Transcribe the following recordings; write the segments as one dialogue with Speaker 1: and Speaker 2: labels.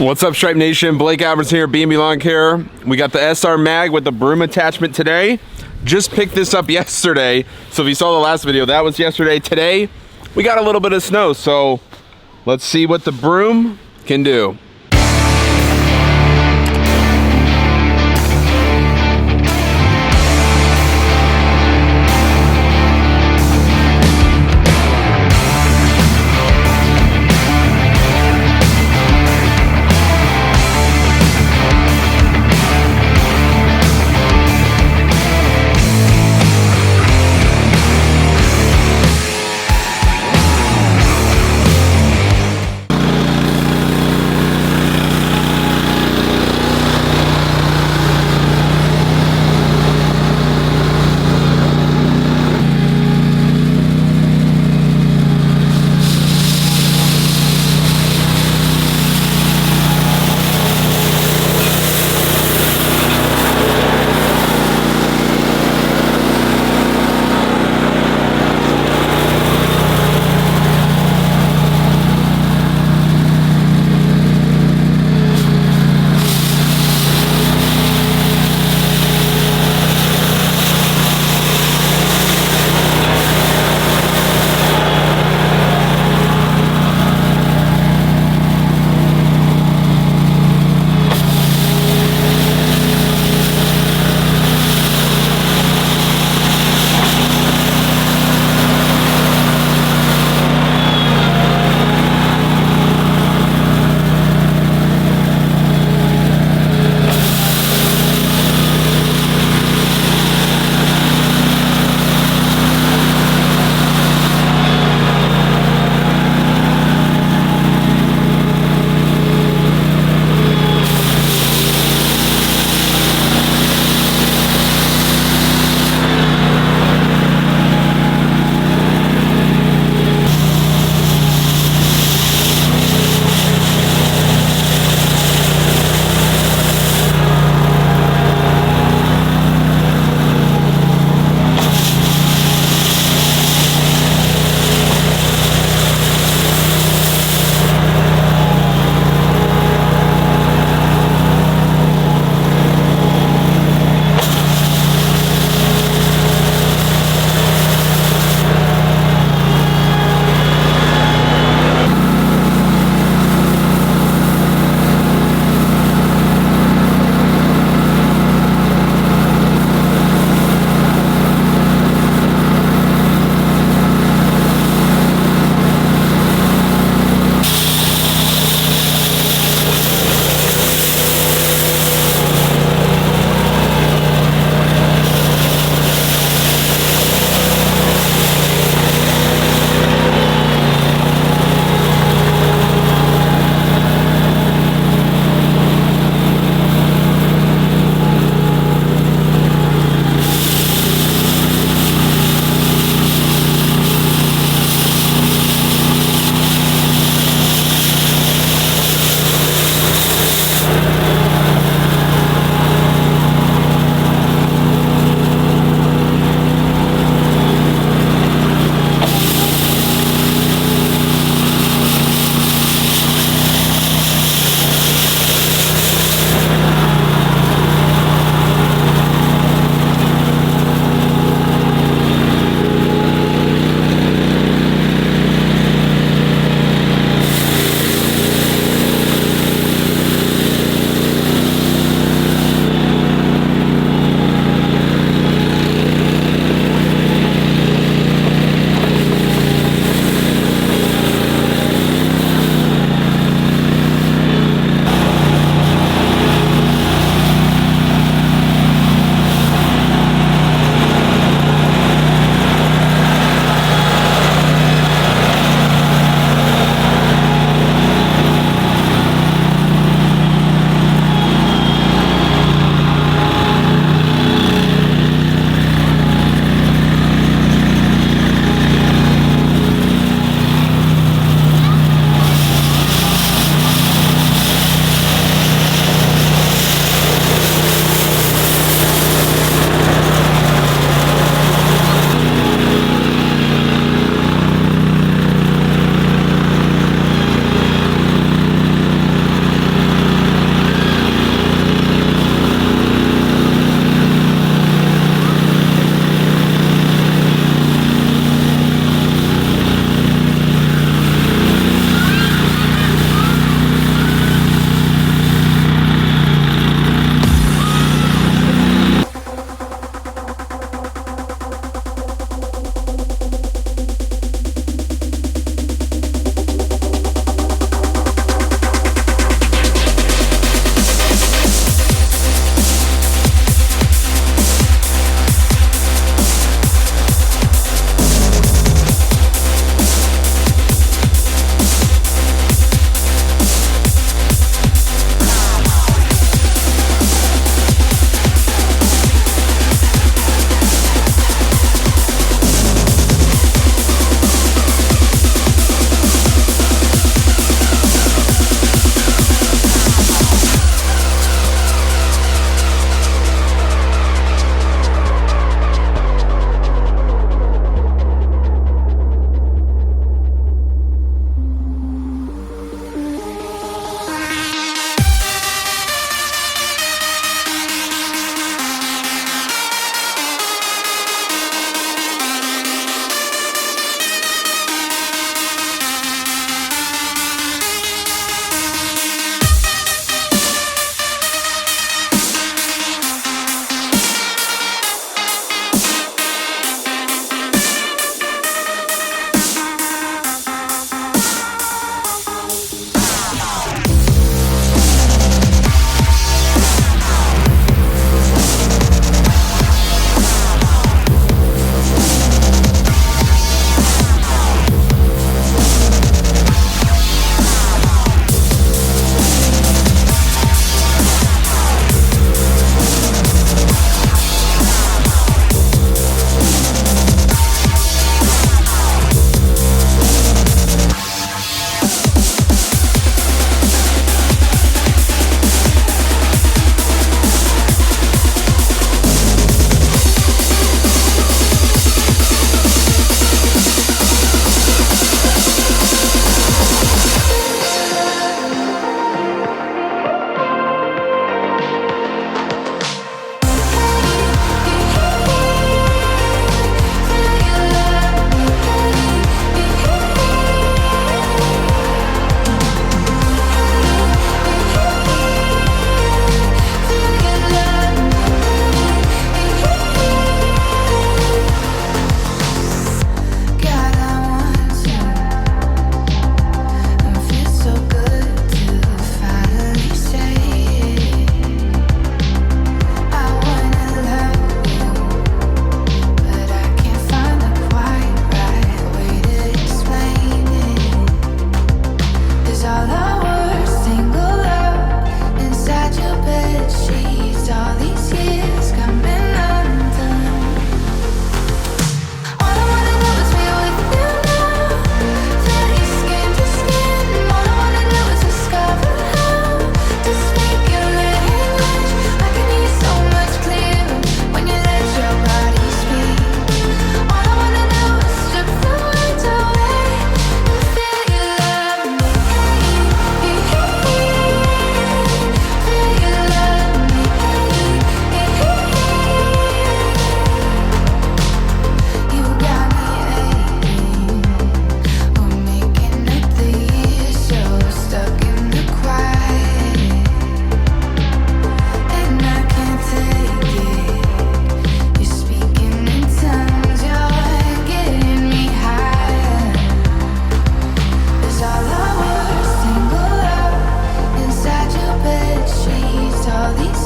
Speaker 1: What's up, Stripe Nation? Blake Alberts here, B&B Lawn Care. We got the SR Mag with the broom attachment today. Just picked this up yesterday, so if you saw the last video, that was yesterday. Today, we got a little bit of snow, so let's see what the broom can do.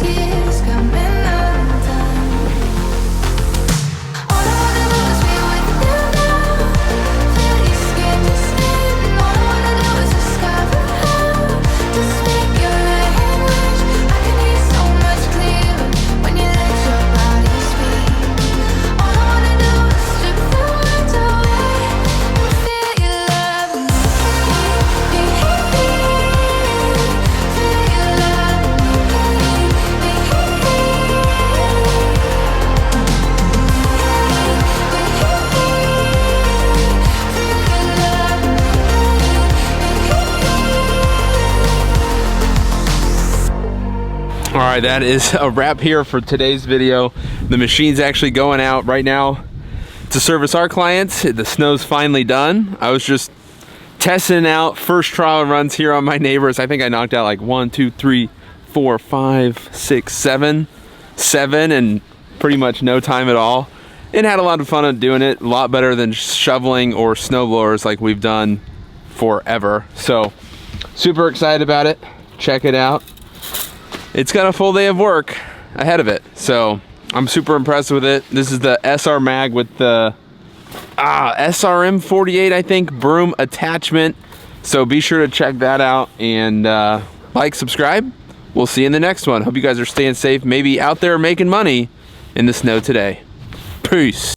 Speaker 2: tears coming undone. All I wanna do is be with you now. Feel you skin to skin. All I wanna do is discover how to speak your language. I can hear so much clearer when you let your body speak. All I wanna do is strip the words away and feel your love. Feel your
Speaker 1: All right, that is a wrap here for today's video. The machine's actually going out right now to service our clients. The snow's finally done. I was just testing out first trial runs here on my neighbors. I think I knocked out like 1, 2, 3, 4, 5, 6, 7 in pretty much no time at all. And had a lot of fun doing it. A lot better than shoveling or snow blowers like we've done forever. So super excited about it. Check it out. It's got a full day of work ahead of it, so I'm super impressed with it. This is the SR mag with the SRM 48, I think, Broom attachment. So be sure to check that out and like, subscribe. We'll see you in the next one. Hope you guys are staying safe, maybe out there making money in the snow today. Peace.